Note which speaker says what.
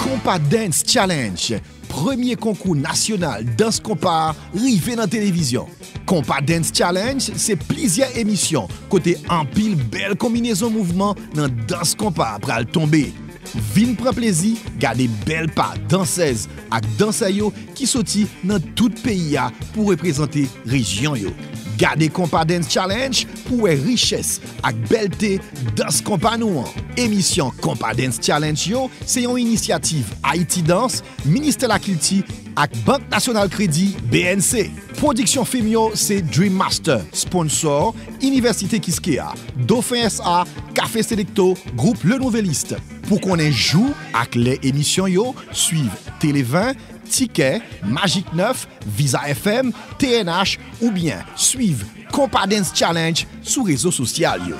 Speaker 1: Compa Dance Challenge, premier concours national danse compa rivé dans la télévision. Compa Dance Challenge, c'est plusieurs émissions côté en pile belle combinaison mouvement dans danse compa pral tomber. Vin prend plaisir, garder belle pas danseuse ak danseur yo qui sorti dans tout pays pour représenter région yo. Gardez Compa Dance Challenge pour richesse ak belleté danse compa nou. Émission Compa Dance Challenge yo, c'est une initiative Haïti Dance, ministère de la Culture ak Banque Nationale Crédit BNC. Production film yo, c'est Dream Master, sponsor Université Kiskeya, Dauphin SA, Café Selecto, groupe Le Nouvelliste. Pour qu'on ait joue ak les émissions yo, suivre Télé 20, Ticket, Magique 9, Visa FM, TNH ou bien suivre Compa Dance Challenge sur réseaux sociaux yo.